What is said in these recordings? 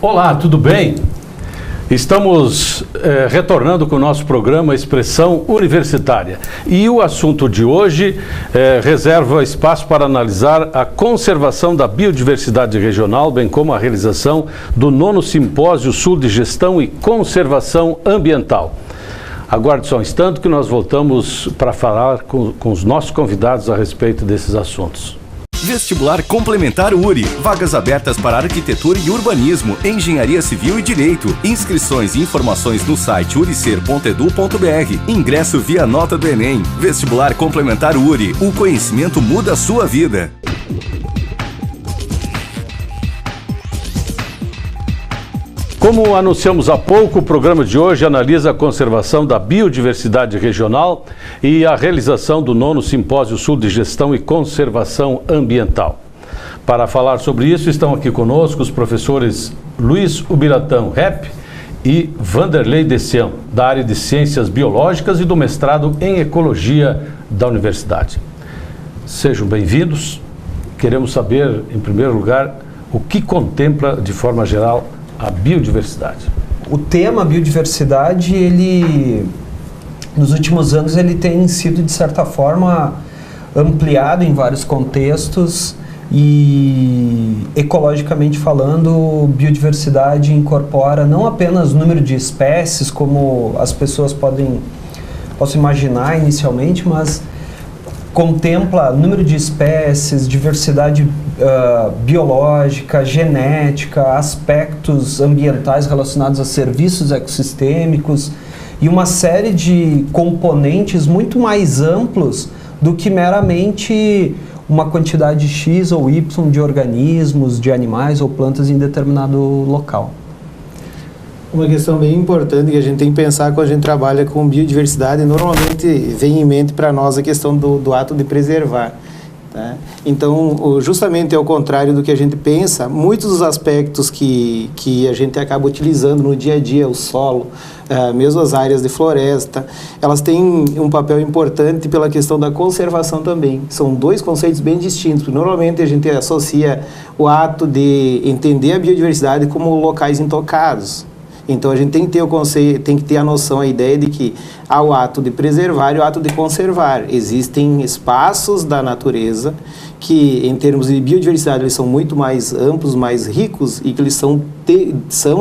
Olá, tudo bem? Estamos retornando com o nosso programa Expressão Universitária. E o assunto de hoje reserva espaço para analisar a conservação da biodiversidade regional, bem como a realização do 9º Simpósio Sul de Gestão e Conservação Ambiental. Aguarde só um instante que nós voltamos para falar com os nossos convidados a respeito desses assuntos. Vestibular Complementar URI. Vagas abertas para Arquitetura e Urbanismo, Engenharia Civil e Direito. Inscrições e informações no site uricer.edu.br. Ingresso via nota do Enem. Vestibular Complementar URI. O conhecimento muda a sua vida. Como anunciamos há pouco, o programa de hoje analisa a conservação da biodiversidade regional e a realização do 9º Simpósio Sul de Gestão e Conservação Ambiental. Para falar sobre isso, estão aqui conosco os professores Luiz Ubiratão Rep e Vanderlei Dessian, da área de Ciências Biológicas e do mestrado em Ecologia da Universidade. Sejam bem-vindos. Queremos saber, em primeiro lugar, o que contempla, de forma geral, a biodiversidade. O tema biodiversidade, nos últimos anos, ele tem sido, de certa forma, ampliado em vários contextos e, ecologicamente falando, biodiversidade incorpora não apenas o número de espécies, como as pessoas possam imaginar inicialmente, mas contempla número de espécies, diversidade biológica, genética, aspectos ambientais relacionados a serviços ecossistêmicos e uma série de componentes muito mais amplos do que meramente uma quantidade X ou Y de organismos, de animais ou plantas em determinado local. Uma questão bem importante que a gente tem que pensar quando a gente trabalha com biodiversidade, normalmente vem em mente para nós a questão do ato de preservar. Tá? Então, justamente ao contrário do que a gente pensa, muitos dos aspectos que a gente acaba utilizando no dia a dia, o solo, mesmo as áreas de floresta, elas têm um papel importante pela questão da conservação também. São dois conceitos bem distintos. Normalmente a gente associa o ato de entender a biodiversidade como locais intocados. Então, a gente tem que ter o conceito, tem que ter a noção, a ideia de que há o ato de preservar e o ato de conservar. Existem espaços da natureza que, em termos de biodiversidade, eles são muito mais amplos, mais ricos e que eles são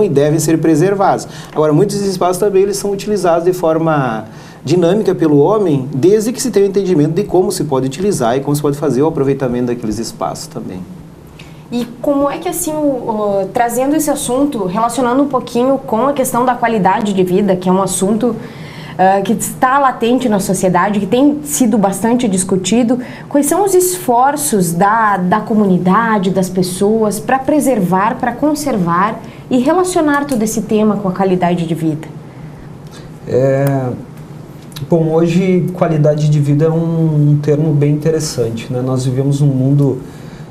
e devem ser preservados. Agora, muitos desses espaços também eles são utilizados de forma dinâmica pelo homem, desde que se tenha o entendimento de como se pode utilizar e como se pode fazer o aproveitamento daqueles espaços também. E como é que, assim, trazendo esse assunto, relacionando um pouquinho com a questão da qualidade de vida, que é um assunto que está latente na sociedade, que tem sido bastante discutido, quais são os esforços da comunidade, das pessoas, para preservar, para conservar e relacionar todo esse tema com a qualidade de vida? Bom, hoje qualidade de vida é um termo bem interessante, né? Nós vivemos um mundo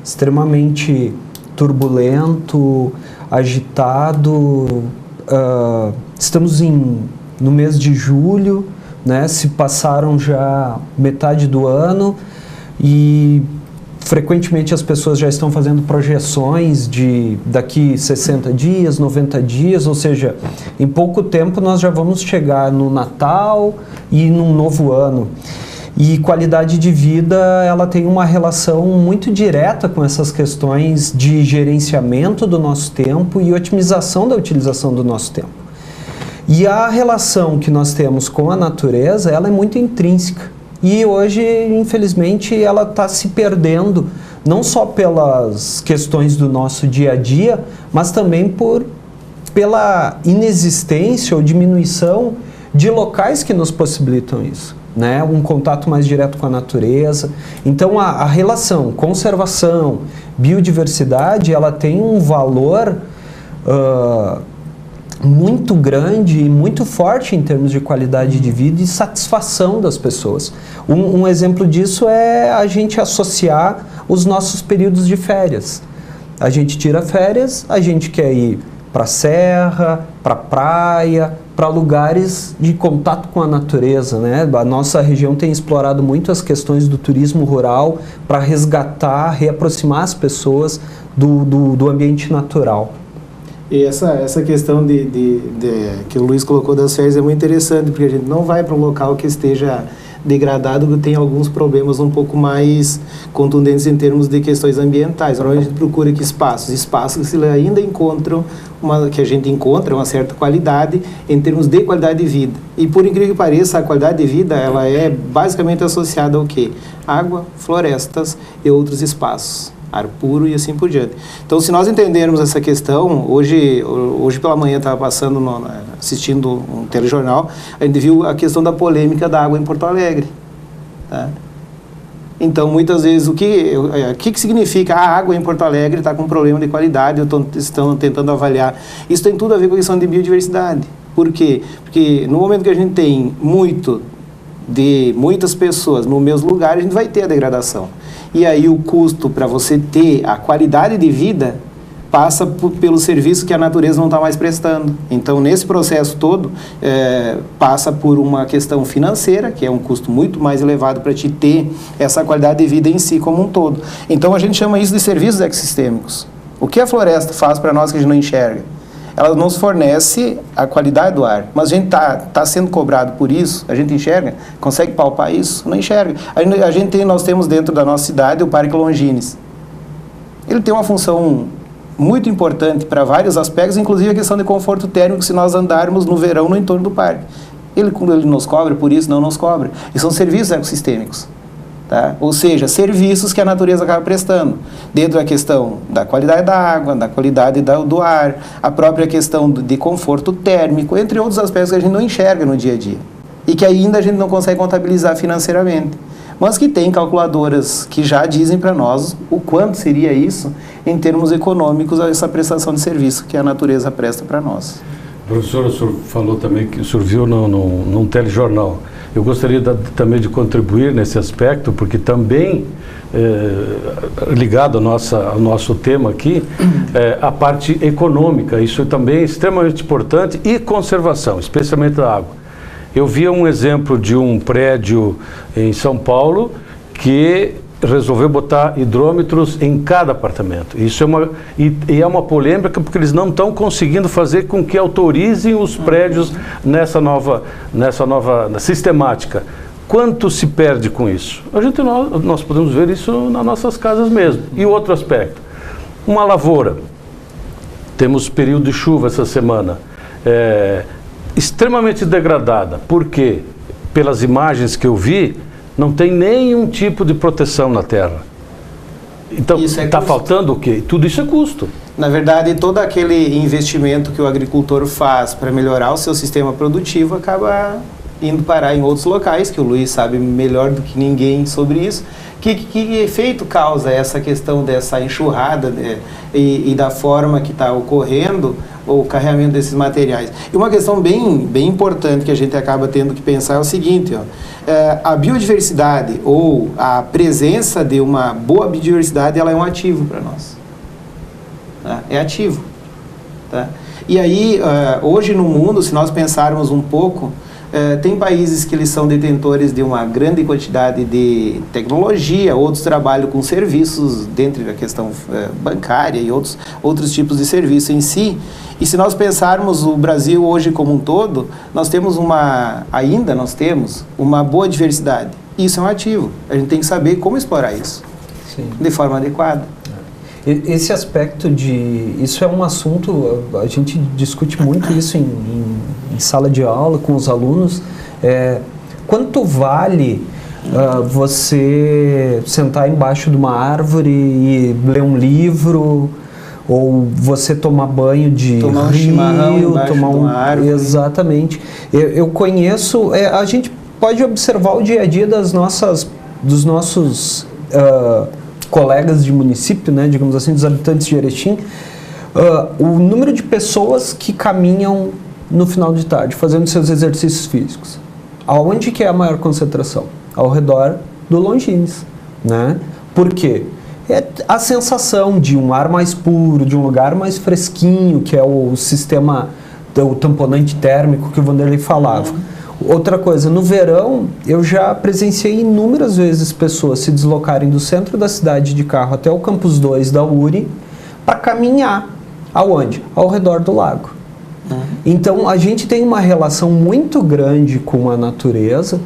extremamente turbulento, agitado. Estamos no mês de julho, né? Se passaram já metade do ano e frequentemente as pessoas já estão fazendo projeções de daqui 60 dias, 90 dias, ou seja, em pouco tempo nós já vamos chegar no Natal e num novo ano. E qualidade de vida, ela tem uma relação muito direta com essas questões de gerenciamento do nosso tempo e otimização da utilização do nosso tempo. E a relação que nós temos com a natureza, ela é muito intrínseca. E hoje, infelizmente, ela está se perdendo, não só pelas questões do nosso dia a dia, mas também pela inexistência ou diminuição de locais que nos possibilitam isso. Né, um contato mais direto com a natureza. Então, a relação conservação, biodiversidade, ela tem um valor muito grande e muito forte em termos de qualidade de vida e satisfação das pessoas. Um exemplo disso é a gente associar os nossos períodos de férias. A gente tira férias, a gente quer ir para a serra, para a praia, para lugares de contato com a natureza, né? A nossa região tem explorado muito as questões do turismo rural para resgatar, reaproximar as pessoas do ambiente natural. E essa questão que o Luiz colocou das férias é muito interessante, porque a gente não vai para um local que esteja degradado, que tem alguns problemas um pouco mais contundentes em termos de questões ambientais. Normalmente a gente procura que espaços que ainda encontram, que a gente encontra uma certa qualidade em termos de qualidade de vida. E por incrível que pareça, a qualidade de vida ela é basicamente associada ao quê? Água, florestas e outros espaços. Ar puro e assim por diante. Então, se nós entendermos essa questão, hoje pela manhã eu estava assistindo um telejornal, a gente viu a questão da polêmica da água em Porto Alegre. Tá? Então, muitas vezes, o que significa a água em Porto Alegre está com um problema de qualidade, estão tentando avaliar. Isso tem tudo a ver com a questão de biodiversidade. Por quê? Porque no momento que a gente tem muitas pessoas no mesmo lugar, a gente vai ter a degradação. E aí o custo para você ter a qualidade de vida passa pelo serviço que a natureza não está mais prestando. Então, nesse processo todo, passa por uma questão financeira, que é um custo muito mais elevado para te ter essa qualidade de vida em si como um todo. Então, a gente chama isso de serviços ecossistêmicos. O que a floresta faz para nós que a gente não enxerga? Ela nos fornece a qualidade do ar, mas a gente tá sendo cobrado por isso, a gente enxerga? Consegue palpar isso? Não enxerga. Nós temos dentro da nossa cidade o Parque Longines. Ele tem uma função muito importante para vários aspectos, inclusive a questão de conforto térmico, se nós andarmos no verão no entorno do parque. Ele nos cobra por isso? Não nos cobra. E são serviços ecossistêmicos. Tá? Ou seja, serviços que a natureza acaba prestando, dentro da questão da qualidade da água, da qualidade do ar, a própria questão de conforto térmico, entre outros aspectos que a gente não enxerga no dia a dia e que ainda a gente não consegue contabilizar financeiramente, mas que tem calculadoras que já dizem para nós o quanto seria isso em termos econômicos, essa prestação de serviço que a natureza presta para nós. Professor, o senhor falou também que o senhor viu num telejornal. Eu gostaria também de contribuir nesse aspecto, porque também, ligado ao nosso tema aqui, a parte econômica, isso também é extremamente importante, e conservação, especialmente da água. Eu vi um exemplo de um prédio em São Paulo que resolveu botar hidrômetros em cada apartamento. Isso é uma polêmica, porque eles não estão conseguindo fazer com que autorizem os prédios nessa nova sistemática. Quanto se perde com isso? Nós podemos ver isso nas nossas casas mesmo. E outro aspecto, uma lavoura. Temos período de chuva essa semana. Extremamente degradada. Por quê? Pelas imagens que eu vi, não tem nenhum tipo de proteção na terra. Então, está faltando o quê? Tudo isso é custo. Na verdade, todo aquele investimento que o agricultor faz para melhorar o seu sistema produtivo acaba indo parar em outros locais, que o Luiz sabe melhor do que ninguém sobre isso. Que efeito causa essa questão dessa enxurrada, né, e da forma que está ocorrendo o carregamento desses materiais? E uma questão bem importante que a gente acaba tendo que pensar é o seguinte, a biodiversidade ou a presença de uma boa biodiversidade, ela é um ativo para nós. Tá? É ativo. Tá? E aí, hoje no mundo, se nós pensarmos um pouco, tem países que eles são detentores de uma grande quantidade de tecnologia, outros trabalham com serviços dentro da questão bancária e outros tipos de serviço em si. E se nós pensarmos o Brasil hoje como um todo, nós temos uma boa diversidade. Isso é um ativo. A gente tem que saber como explorar isso. Sim. De forma adequada. Esse aspecto isso é um assunto, a gente discute muito isso em sala de aula com os alunos. Quanto vale você sentar embaixo de uma árvore e ler um livro, ou você tomar banho de tomar um rio, chimarrão embaixo de uma árvore? Exatamente. Eu conheço, a gente pode observar o dia a dia dos nossos colegas de município, né, digamos assim, dos habitantes de Erechim, o número de pessoas que caminham no final de tarde, fazendo seus exercícios físicos. Aonde que é a maior concentração? Ao redor do Longines, né? Por quê? É a sensação de um ar mais puro, de um lugar mais fresquinho, que é o sistema, o tamponante térmico que o Vanderlei falava. Outra coisa, no verão, eu já presenciei inúmeras vezes pessoas se deslocarem do centro da cidade de carro até o Campus 2 da URI para caminhar Aonde? Ao redor do lago. Então, a gente tem uma relação muito grande com a natureza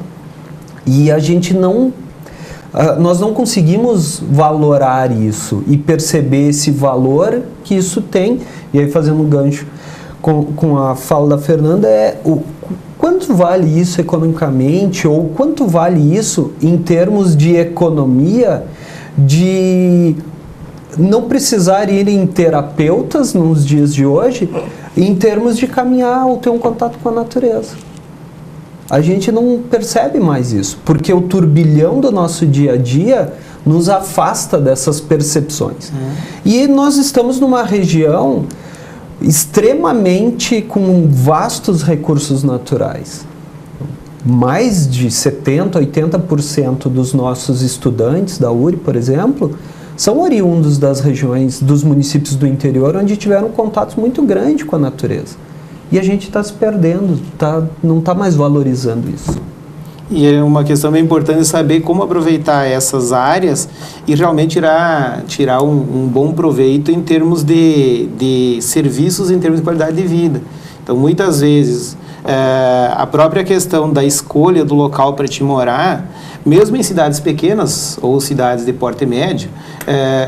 e a gente nós não conseguimos valorar isso e perceber esse valor que isso tem. E aí, fazendo um gancho com a fala da Fernanda, quanto vale isso economicamente, ou quanto vale isso em termos de economia, de não precisar ir em terapeutas nos dias de hoje, em termos de caminhar ou ter um contato com a natureza. A gente não percebe mais isso, porque o turbilhão do nosso dia a dia nos afasta dessas percepções. E nós estamos numa região extremamente com vastos recursos naturais. Mais de 70%, 80% dos nossos estudantes da URI, por exemplo, são oriundos das regiões, dos municípios do interior, onde tiveram contatos muito grandes com a natureza. E a gente está se perdendo, não está mais valorizando isso. E é uma questão bem importante saber como aproveitar essas áreas e realmente tirar um bom proveito em termos de serviços, em termos de qualidade de vida. Então, muitas vezes, a própria questão da escolha do local para te morar, mesmo em cidades pequenas ou cidades de porte médio,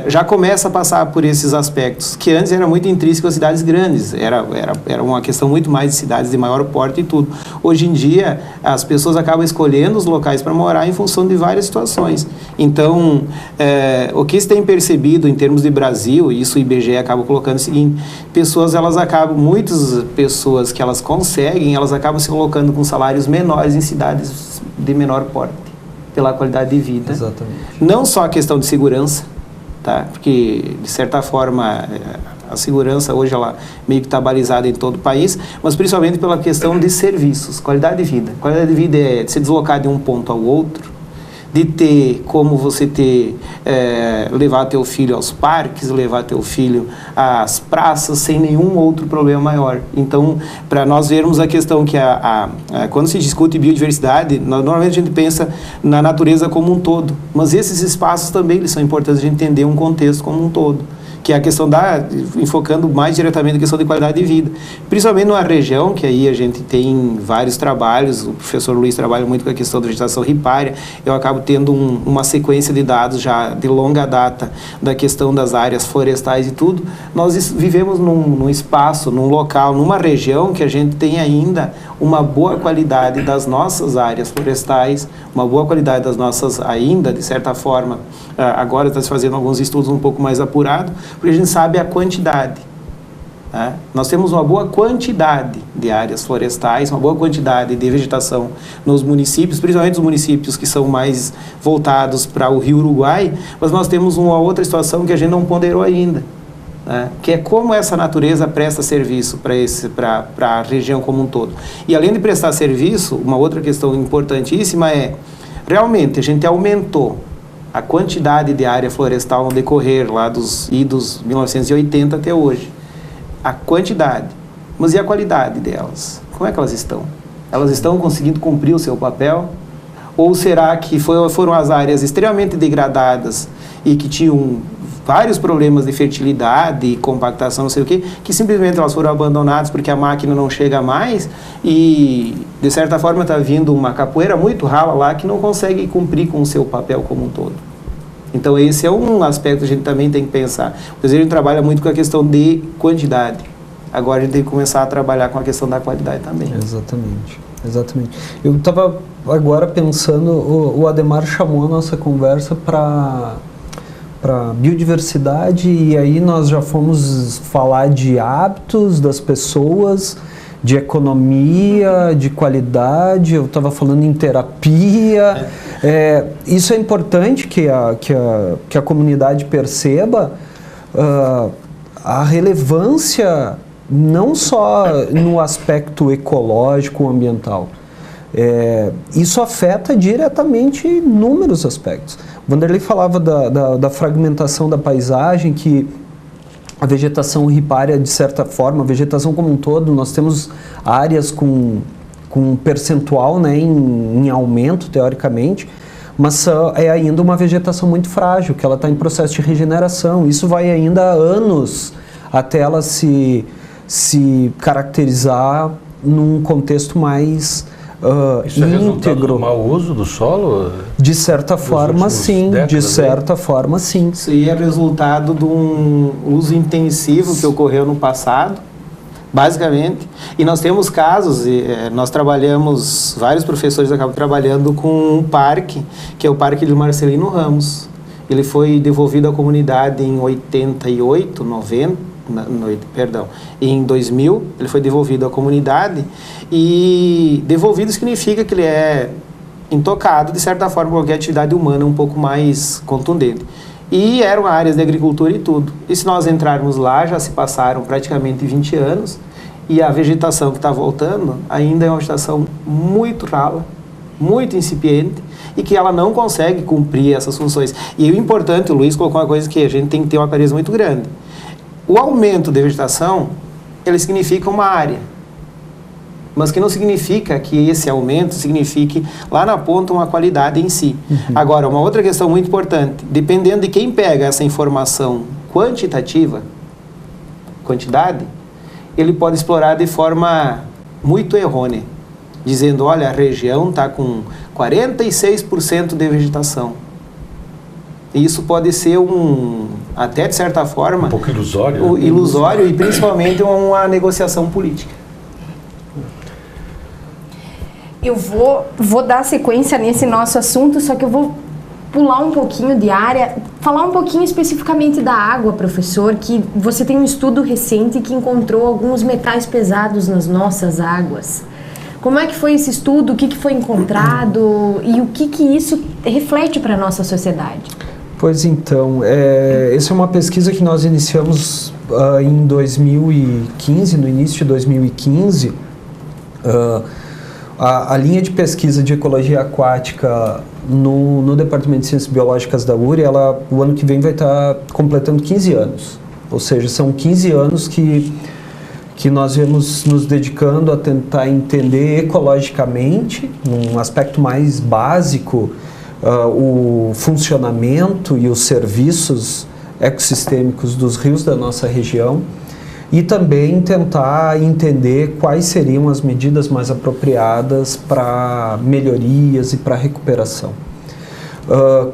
já começa a passar por esses aspectos, que antes era muito intrínseco às cidades grandes, era uma questão muito mais de cidades de maior porte e tudo. Hoje em dia, as pessoas acabam escolhendo os locais para morar em função de várias situações. Então, o que se tem percebido em termos de Brasil, e isso o IBGE acaba colocando o seguinte, muitas pessoas que elas conseguem, elas acabam se colocando com salários menores em cidades de menor porte, pela qualidade de vida. Exatamente. Não só a questão de segurança, tá? Porque, de certa forma, a segurança hoje ela meio que está balizada em todo o país, mas principalmente pela questão de serviços, qualidade de vida. Qualidade de vida é se deslocar de um ponto ao outro, de ter como você levar teu filho aos parques, levar teu filho às praças sem nenhum outro problema maior. Então, para nós vermos a questão que quando se discute biodiversidade, normalmente a gente pensa na natureza como um todo, mas esses espaços também eles são importantes de entender um contexto como um todo, que é a questão enfocando mais diretamente a questão de qualidade de vida. Principalmente numa região, que aí a gente tem vários trabalhos, o professor Luiz trabalha muito com a questão da vegetação ripária, eu acabo tendo uma sequência de dados já de longa data da questão das áreas florestais e tudo. Nós vivemos num espaço, num local, numa região que a gente tem ainda uma boa qualidade das nossas áreas florestais, uma boa qualidade das nossas, ainda, de certa forma, agora está se fazendo alguns estudos um pouco mais apurados, porque a gente sabe a quantidade. Né? Nós temos uma boa quantidade de áreas florestais, uma boa quantidade de vegetação nos municípios, principalmente os municípios que são mais voltados para o Rio Uruguai, mas nós temos uma outra situação que a gente não ponderou ainda, né? Que é como essa natureza presta serviço para a região como um todo. E além de prestar serviço, uma outra questão importantíssima realmente a gente aumentou a quantidade de área florestal no decorrer lá dos idos 1980 até hoje. A quantidade, mas e a qualidade delas? Como é que elas estão? Elas estão conseguindo cumprir o seu papel? Ou será que foram as áreas extremamente degradadas e que tinham vários problemas de fertilidade e compactação, não sei o quê, que simplesmente elas foram abandonadas porque a máquina não chega mais e, de certa forma, está vindo uma capoeira muito rala lá que não consegue cumprir com o seu papel como um todo. Então, esse é um aspecto que a gente também tem que pensar. Por exemplo, a gente trabalha muito com a questão de quantidade. Agora, a gente tem que começar a trabalhar com a questão da qualidade também. Exatamente. Eu estava agora pensando, o Ademar chamou a nossa conversa para biodiversidade e aí nós já fomos falar de hábitos das pessoas, de economia, de qualidade, eu estava falando em terapia. Isso é importante que a comunidade perceba a relevância não só no aspecto ecológico, ambiental. Isso afeta diretamente inúmeros aspectos. O Vanderlei falava da fragmentação da paisagem, que a vegetação ripária, de certa forma, a vegetação como um todo, nós temos áreas com um percentual, né, em aumento, teoricamente, mas é ainda uma vegetação muito frágil, que ela está em processo de regeneração. Isso vai ainda anos até ela se caracterizar num contexto mais Isso é resultado íntegro. do mau uso do solo? De certa forma, sim. De certa forma, sim. Isso aí é resultado de um uso intensivo que ocorreu no passado, basicamente. E nós temos casos, nós trabalhamos, vários professores acabam trabalhando com um parque, que é o Parque de Marcelino Ramos. Ele foi devolvido à comunidade em 88, 90, em 2000, ele foi devolvido à comunidade, e devolvido significa que ele é intocado, de certa forma, qualquer atividade humana um pouco mais contundente. E eram áreas de agricultura e tudo. E se nós entrarmos lá, já se passaram praticamente 20 anos, e a vegetação que está voltando ainda é uma vegetação muito rala, muito incipiente, e que ela não consegue cumprir essas funções. E o importante, o Luiz colocou uma coisa que a gente tem que ter uma clareza muito grande. O aumento de vegetação, ele significa uma área, mas que não significa que esse aumento signifique lá na ponta uma qualidade em si. Agora, uma outra questão muito importante, dependendo de quem pega essa informação quantitativa, quantidade, ele pode explorar de forma muito errônea, dizendo, olha, a região está com 46% de vegetação. Isso pode ser até de certa forma... Um pouco ilusório. Ilusório, e principalmente uma negociação política. Eu vou dar sequência nesse nosso assunto, só que eu vou pular um pouquinho de área, falar um pouquinho especificamente da água, professor, que você tem um estudo recente que encontrou alguns metais pesados nas nossas águas. Como é que foi esse estudo? O que foi encontrado? E o que isso reflete para a nossa sociedade? Pois então, essa é uma pesquisa que nós iniciamos em 2015, no início de 2015. A linha de pesquisa de ecologia aquática no Departamento de Ciências Biológicas da URI, o ano que vem vai estar completando 15 anos. Ou seja, são 15 anos que nós vamos nos dedicando a tentar entender ecologicamente, num aspecto mais básico, o funcionamento e os serviços ecossistêmicos dos rios da nossa região, e também tentar entender quais seriam as medidas mais apropriadas para melhorias e para recuperação.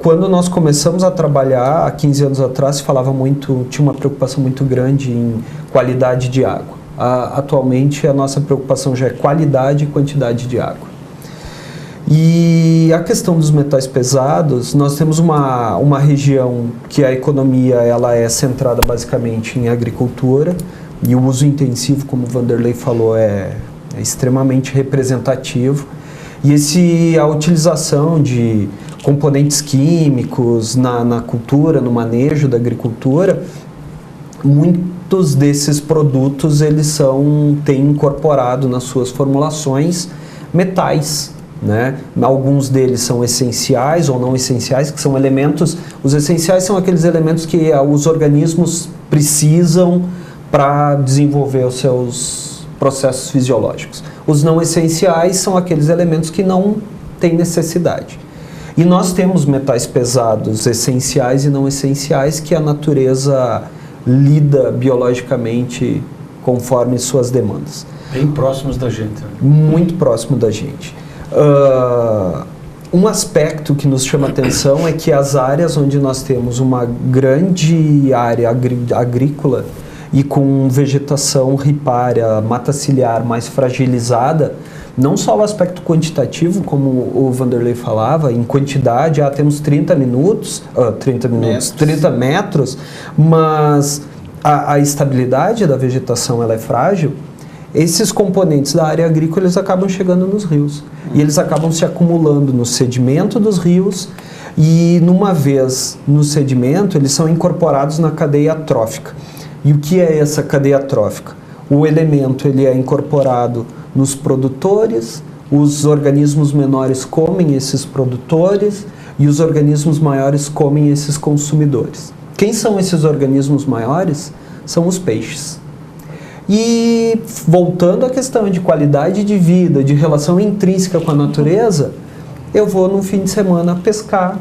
Quando nós começamos a trabalhar, há 15 anos atrás, tinha uma preocupação muito grande em qualidade de água. Atualmente, a nossa preocupação já é qualidade e quantidade de água. E a questão dos metais pesados, nós temos uma região que a economia ela é centrada basicamente em agricultura, e o uso intensivo, como o Vanderlei falou, é extremamente representativo. E a utilização de componentes químicos na cultura, no manejo da agricultura, muitos desses produtos têm incorporado nas suas formulações metais, né? Alguns deles são essenciais ou não essenciais, que são elementos... Os essenciais são aqueles elementos que os organismos precisam para desenvolver os seus processos fisiológicos. Os não essenciais são aqueles elementos que não têm necessidade. E nós temos metais pesados essenciais e não essenciais que a natureza lida biologicamente conforme suas demandas. Bem próximos da gente. Muito próximo da gente. Um aspecto que nos chama atenção é que as áreas onde nós temos uma grande área agrícola e com vegetação ripária, mata ciliar mais fragilizada, não só o aspecto quantitativo, como o Vanderlei falava, em quantidade, temos 30 metros, mas a estabilidade da vegetação ela é frágil. Esses componentes da área agrícola eles acabam chegando nos rios e eles acabam se acumulando no sedimento dos rios, e numa vez no sedimento eles são incorporados na cadeia trófica. E o que é essa cadeia trófica? O elemento ele é incorporado nos produtores, os organismos menores comem esses produtores e os organismos maiores comem esses consumidores. Quem são esses organismos maiores? São os peixes. E voltando à questão de qualidade de vida, de relação intrínseca com a natureza, eu vou num fim de semana pescar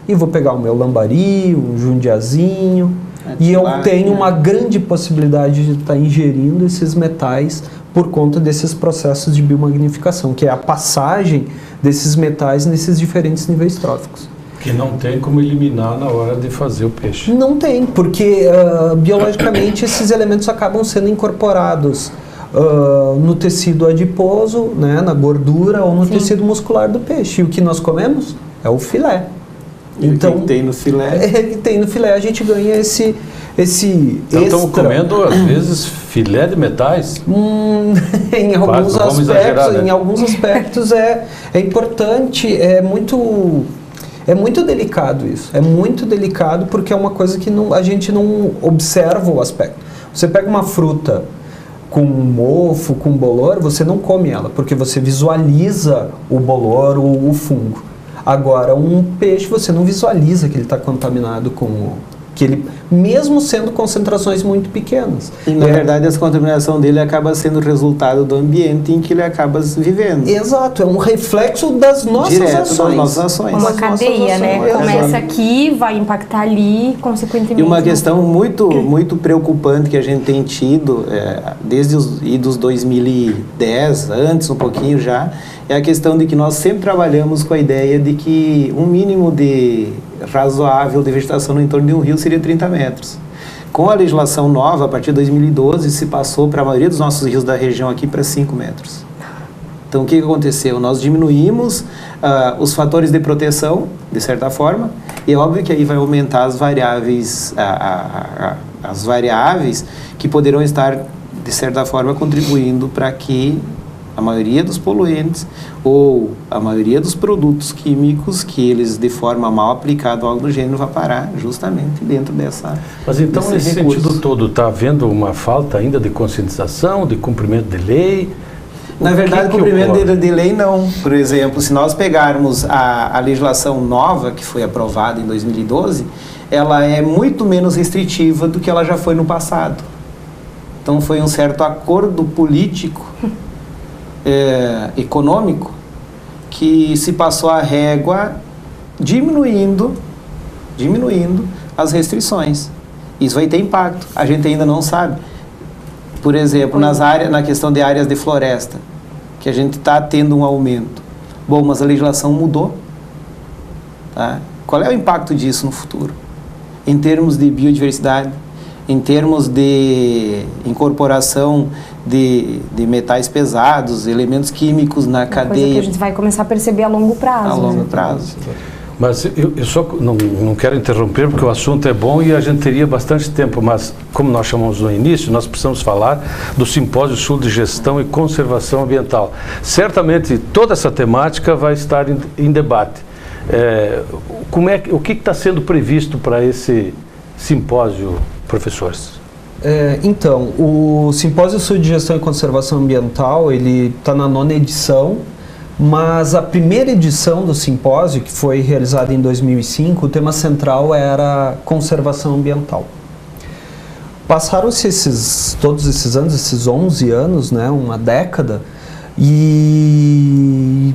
e vou pegar o meu lambari, um jundiazinho, e eu tenho uma grande possibilidade de estar ingerindo esses metais por conta desses processos de biomagnificação, que é a passagem desses metais nesses diferentes níveis tróficos. Que não tem como eliminar na hora de fazer o peixe. Não tem, porque biologicamente esses elementos acabam sendo incorporados no tecido adiposo, né, na gordura ou no tecido muscular do peixe. E o que nós comemos é o filé. Então, o que tem no filé? Que tem no filé, a gente ganha esse então estamos comendo, às vezes, filé de metais? Em alguns aspectos é importante, é muito delicado isso. É muito delicado porque é uma coisa que a gente não observa o aspecto. Você pega uma fruta com mofo, com bolor, você não come ela, porque você visualiza o bolor ou o fungo. Agora, um peixe, você não visualiza que ele está contaminado que ele, mesmo sendo concentrações muito pequenas. E, na verdade, essa contaminação dele acaba sendo resultado do ambiente em que ele acaba vivendo. Exato, é um reflexo das nossas ações. Das nossas ações. Uma cadeia, né? Começa aqui, vai impactar ali, consequentemente. E uma questão muito preocupante que a gente tem tido, desde os 2010, antes um pouquinho já, é a questão de que nós sempre trabalhamos com a ideia de que um mínimo razoável de vegetação no entorno de um rio seria 30 metros. Com a legislação nova, a partir de 2012, se passou para a maioria dos nossos rios da região aqui para 5 metros. Então, o que aconteceu? Nós diminuímos os fatores de proteção, de certa forma, e é óbvio que aí vai aumentar as variáveis, as variáveis que poderão estar, de certa forma, contribuindo para que a maioria dos poluentes ou a maioria dos produtos químicos que eles, de forma mal aplicada ou algo do gênero, vai parar justamente dentro dessa. Mas então, nesse sentido todo, está havendo uma falta ainda de conscientização, de cumprimento de lei? Na verdade, cumprimento de lei não. Por exemplo, se nós pegarmos a legislação nova, que foi aprovada em 2012, ela é muito menos restritiva do que ela já foi no passado. Então, foi um certo acordo político econômico que se passou a régua diminuindo as restrições. Isso vai ter impacto. A gente ainda não sabe. Por exemplo, na questão de áreas de floresta, que a gente está tendo um aumento. Bom, mas a legislação mudou. Tá? Qual é o impacto disso no futuro? Em termos de biodiversidade, em termos de incorporação de metais pesados, elementos químicos na cadeia. Coisa que a gente vai começar a perceber a longo prazo. A longo prazo. Mas eu só não quero interromper porque o assunto é bom e a gente teria bastante tempo, mas como nós chamamos no início, nós precisamos falar do Simpósio Sul de Gestão e Conservação Ambiental. Certamente toda essa temática vai estar em debate. O que está sendo previsto para esse simpósio, professores? Então, o Simpósio Sul de Gestão e Conservação Ambiental, ele está na 9ª edição, mas a primeira edição do simpósio, que foi realizada em 2005, o tema central era conservação ambiental. Passaram-se todos esses anos, esses 11 anos, né, uma década, e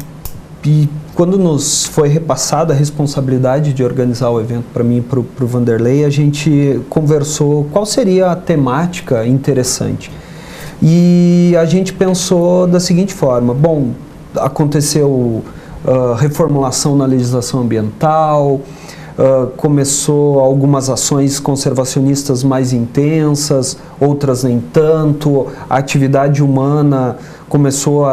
quando nos foi repassada a responsabilidade de organizar o evento para mim e para o Vanderlei, a gente conversou qual seria a temática interessante. E a gente pensou da seguinte forma: bom, aconteceu reformulação na legislação ambiental, começou algumas ações conservacionistas mais intensas, outras nem tanto, a atividade humana começou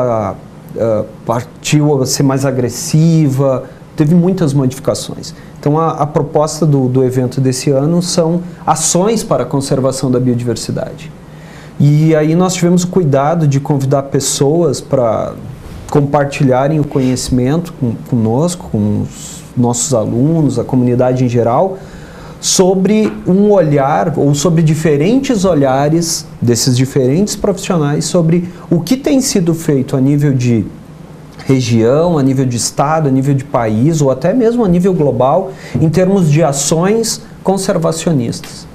partiu a ser mais agressiva, teve muitas modificações. Então a proposta do evento desse ano são ações para a conservação da biodiversidade. E aí nós tivemos o cuidado de convidar pessoas para compartilharem o conhecimento conosco, com os nossos alunos, a comunidade em geral, sobre um olhar, ou sobre diferentes olhares desses diferentes profissionais sobre o que tem sido feito a nível de região, a nível de estado, a nível de país, ou até mesmo a nível global, em termos de ações conservacionistas.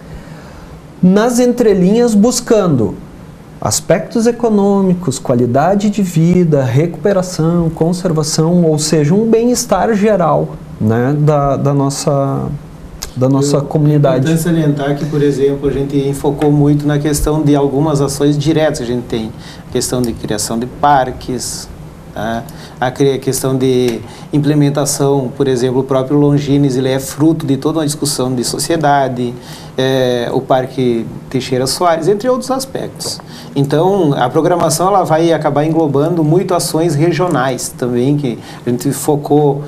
Nas entrelinhas, buscando aspectos econômicos, qualidade de vida, recuperação, conservação, ou seja, um bem-estar geral, né, da nossa da nossa comunidade. É importante salientar que, por exemplo, a gente enfocou muito na questão de algumas ações diretas que a gente tem. A questão de criação de parques, tá? A questão de implementação, por exemplo, o próprio Longines, ele é fruto de toda uma discussão de sociedade, o Parque Teixeira Soares, entre outros aspectos. Então, a programação ela vai acabar englobando muito ações regionais também, que a gente focou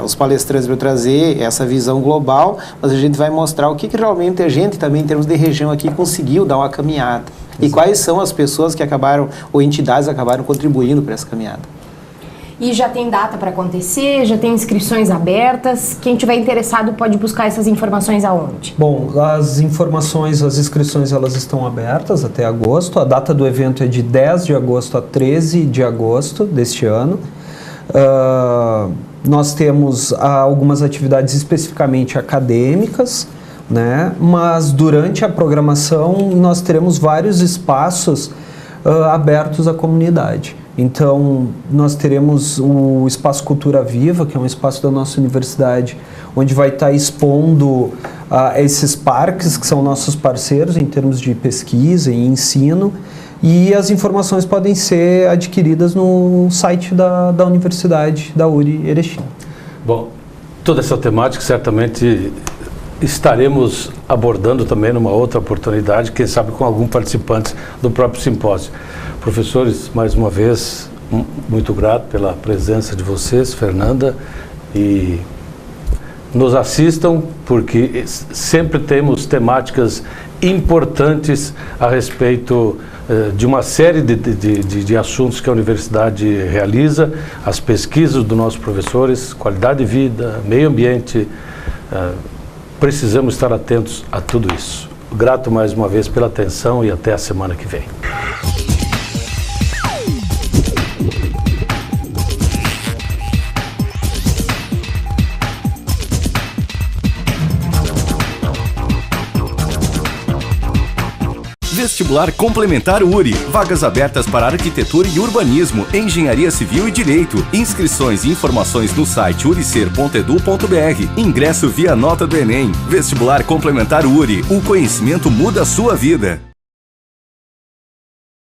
os palestrantes para trazer essa visão global, mas a gente vai mostrar o que realmente a gente também, em termos de região aqui, conseguiu dar uma caminhada. E quais são as pessoas que acabaram, ou entidades acabaram contribuindo para essa caminhada. E já tem data para acontecer, já tem inscrições abertas. Quem tiver interessado pode buscar essas informações aonde? Bom, as inscrições elas estão abertas até agosto. A data do evento é de 10 de agosto a 13 de agosto deste ano. Nós temos algumas atividades especificamente acadêmicas, né? Mas durante a programação nós teremos vários espaços abertos à comunidade. Então, nós teremos o Espaço Cultura Viva, que é um espaço da nossa universidade, onde vai estar expondo esses parques, que são nossos parceiros em termos de pesquisa e ensino, e as informações podem ser adquiridas no site da Universidade da URI Erechim. Bom, toda essa temática certamente estaremos abordando também numa outra oportunidade, quem sabe com algum participante do próprio simpósio. Professores, mais uma vez, muito grato pela presença de vocês, Fernanda, e nos assistam, porque sempre temos temáticas importantes a respeito de uma série de assuntos que a universidade realiza, as pesquisas dos nossos professores, qualidade de vida, meio ambiente, precisamos estar atentos a tudo isso. Grato mais uma vez pela atenção e até a semana que vem. Vestibular Complementar URI. Vagas abertas para Arquitetura e Urbanismo, Engenharia Civil e Direito. Inscrições e informações no site uricer.edu.br. Ingresso via nota do Enem. Vestibular Complementar URI. O conhecimento muda a sua vida.